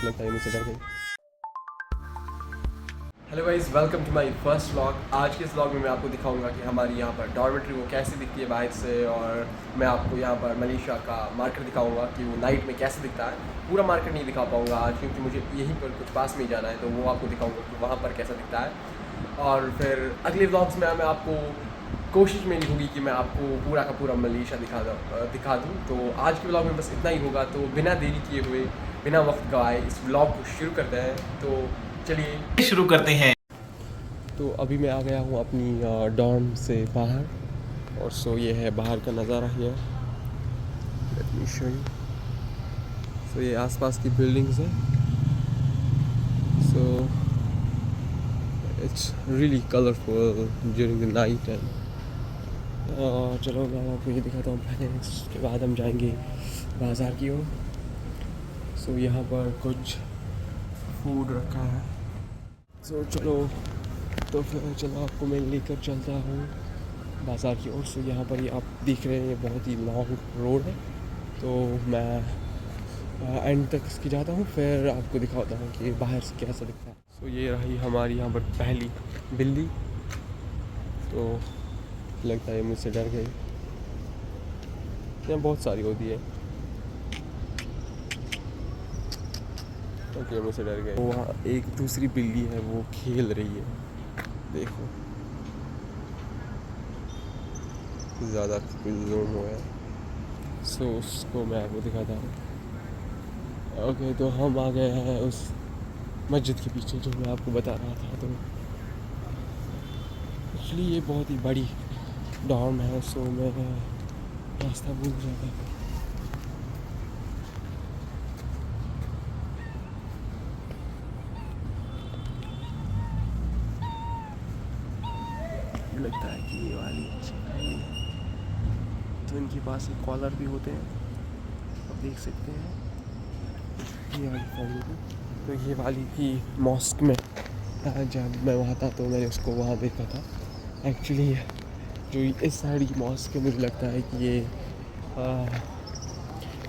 लगता है मुझसे डर गई। Hello guys, welcome to my first vlog. आज के इस व्लॉग में मैं आपको दिखाऊंगा कि हमारी यहाँ पर डॉर्मेट्री वो कैसे दिखती है बाहर से, और मैं आपको यहाँ पर मलेशिया का मार्केट दिखाऊंगा कि वो नाइट में कैसे दिखता है। पूरा मार्केट नहीं दिखा पाऊँगा आज, क्योंकि मुझे यहीं पर कुछ पास में ही जाना है, तो वो आपको दिखाऊँगा कि वहाँ पर कैसा दिखता है। और फिर अगले व्लॉग्स में मैं आपको कोशिश मेरी होगी कि मैं आपको पूरा का पूरा मलेशिया दिखा दूँ। तो आज के व्लॉग में बस इतना ही होगा। तो बिना देरी किए हुए, बिना वक्त गवाए इस व्लॉग को शुरू करते हैं। तो चलिए शुरू करते हैं। तो अभी मैं आ गया हूँ अपनी डॉर्म से बाहर, और सो ये है बाहर का नज़ारा है। Let me show you. So ये आसपास की बिल्डिंग्स हैं। So it's really colourful during the night. And चलो मैं आपको ये दिखाता हूँ पहले, इसके बाद हम जाएंगे बाज़ार की ओर। सो यहाँ पर कुछ फूड रखा है। सो चलो, तो फिर चलो आपको मैं लेकर चलता हूँ बाज़ार की ओर। से यहाँ पर ये आप देख रहे हैं, ये बहुत ही लॉन्ग रोड है। तो मैं एंड तक इसकी जाता हूँ, फिर आपको दिखाता हूँ कि बाहर से कैसा दिखता है। सो ये रही हमारी यहाँ पर पहली बिल्ली। तो लगता है मुझसे डर गई। यहाँ बहुत सारी होती है। ओके, मुझसे डर गई। वहाँ एक दूसरी बिल्ली है, वो खेल रही है, देखो। ज़्यादा जूम हुआ है, सो उसको मैं आपको दिखाता हूँ। ओके, तो हम आ गए हैं उस मस्जिद के पीछे जो मैं आपको बता रहा था। तो एक्चुअली ये बहुत ही बड़ी डॉर्म है, सो मैं रास्ता भूल जाता हूँ। लगता है कि ये वाली अच्छी है, तो इनके पास एक कॉलर भी होते हैं, आप देख सकते हैं। ये वाली फैमिली थी, तो ये वाली थी मॉस्क में। जब मैं वहाँ था तो मैंने उसको वहाँ देखा था। एक्चुअली जो इस साइड की मॉस्क है, मुझे लगता है कि ये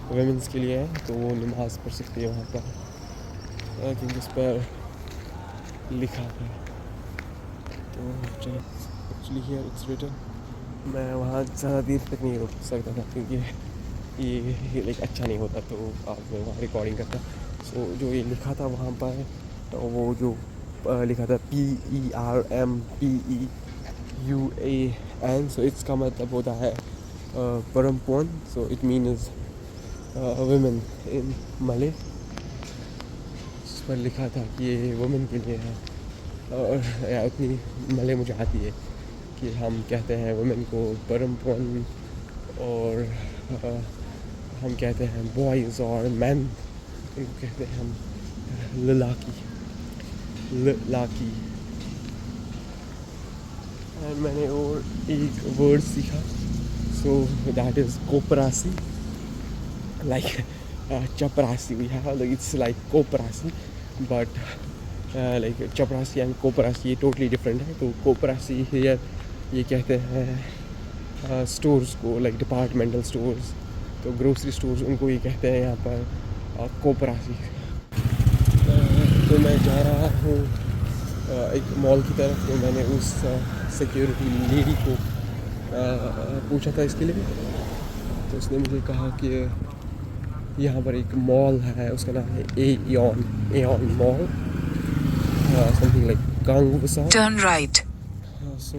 वुमेंस के लिए है, तो वो नमाज़ पढ़ सकती है वहाँ पर, क्योंकि उस पर लिखा था। तो चलो, एक्चुअली हियर इट्स रिटन। मैं वहाँ ज़्यादा देर तक नहीं रुक सकता था, क्योंकि ये लाइक अच्छा नहीं होता, तो आज मैं वहाँ रिकॉर्डिंग करता। सो जो ये लिखा था वहाँ पर, तो वो जो लिखा था PERMPEUAN, सो इसका मतलब होता है परम्पुअन। So it means women in Malay. उस पर लिखा था कि ये वुमेन के लिए है, और उतनी मले मुझे आती है कि हम कहते हैं वुमेन को परम्पुअन, और हम कहते हैं बॉयज़ और मैन, इनको कहते हैं हम ललाकी। एंड मैंने और एक वर्ड सीखा, सो दैट इज़ कोपरासी, लाइक चपरासी। We have like it's like कोपरासी, बट लाइक चपरासी एंड कोपरासी ये टोटली डिफरेंट है। तो कोपरासी हियर ये कहते हैं स्टोर्स को, लाइक डिपार्टमेंटल स्टोर्स, तो ग्रोसरी स्टोर्स, उनको ये कहते हैं यहाँ पर कोपरासी। तो मैं जा रहा हूँ एक मॉल की तरफ। तो मैंने उस सिक्योरिटी लेडी को पूछा था इसके लिए, तो उसने मुझे कहा कि यहाँ पर एक मॉल है, उसका नाम है एऑन मॉल, समथिंग लाइक कांगू बसा। Turn right. सो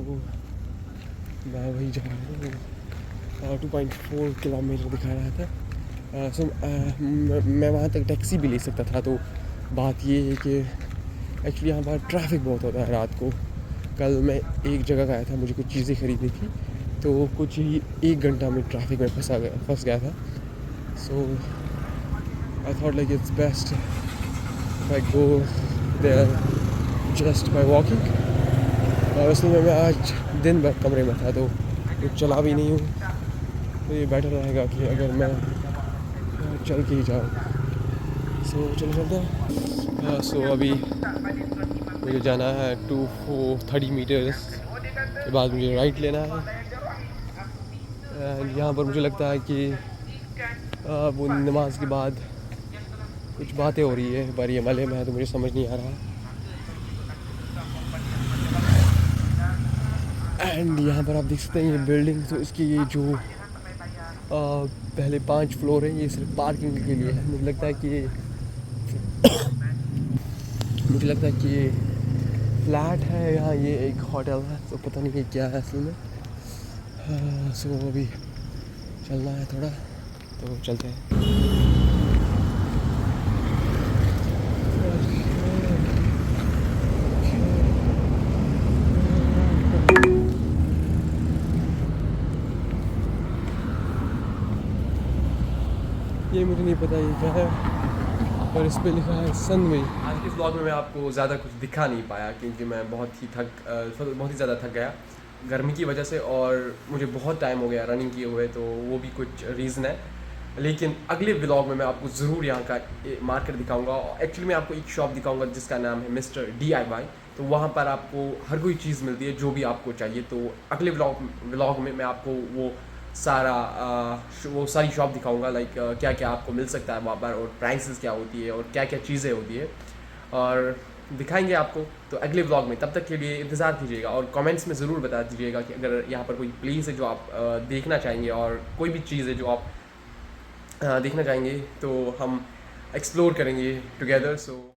मैं वही जा रहा हूँ। 2.4 किलोमीटर दिखा रहा था। सो मैं वहाँ तक टैक्सी भी ले सकता था। तो बात ये है कि एक्चुअली यहाँ पर ट्रैफिक बहुत होता है रात को। कल मैं एक जगह गया था, मुझे कुछ चीज़ें खरीदनी थी, तो कुछ ही 1 घंटा में ट्रैफिक में फंस गया था। So I thought like it's best if I go there just by walking. और उसमें मैं आज दिन भर कमरे में था, तो चला भी नहीं हूँ, तो ये बेटर रहेगा कि अगर मैं चल के ही जाऊँ। सो चलो चलते हैं। सो अभी मुझे जाना है 230 मीटर्स के बाद मुझे राइट लेना है। एंड यहाँ पर मुझे लगता है कि वो नमाज के बाद कुछ बातें हो रही है पर ये मलय में है तो मुझे समझ नहीं आ रहा। एंड यहाँ पर आप देख सकते हैं ये बिल्डिंग, तो इसकी ये जो पहले 5 फ्लोर है ये सिर्फ पार्किंग के लिए है। मुझे लगता है कि ये फ्लैट है, यहाँ ये एक होटल है, तो पता नहीं ये क्या है असल में। सो अभी चलना है थोड़ा, तो चलते हैं। ये मुझे नहीं पता ये क्या है, पर इस पे लिखा है सनवे। आज के व्लॉग में मैं आपको ज़्यादा कुछ दिखा नहीं पाया क्योंकि मैं बहुत ही ज़्यादा थक गया गर्मी की वजह से, और मुझे बहुत टाइम हो गया रनिंग किए हुए, तो वो भी कुछ रीज़न है। लेकिन अगले व्लॉग में मैं आपको ज़रूर यहाँ का मार्केट दिखाऊंगा। एक्चुअली मैं आपको एक शॉप दिखाऊंगा जिसका नाम है मिस्टर DIY। तो वहाँ पर आपको हर कोई चीज़ मिलती है जो भी आपको चाहिए। तो अगले व्लॉग में मैं आपको वो सारी शॉप दिखाऊंगा, लाइक क्या क्या आपको मिल सकता है वहाँ पर, और प्राइसेस क्या होती है, और क्या क्या चीज़ें होती है, और दिखाएंगे आपको। तो अगले व्लॉग में, तब तक के लिए इंतज़ार कीजिएगा, और कमेंट्स में ज़रूर बता दीजिएगा कि अगर यहाँ पर कोई प्लेस है जो आप देखना चाहेंगे, और कोई भी चीज़ है जो आप देखना चाहेंगे, तो हम एक्सप्लोर करेंगे टुगेदर। सो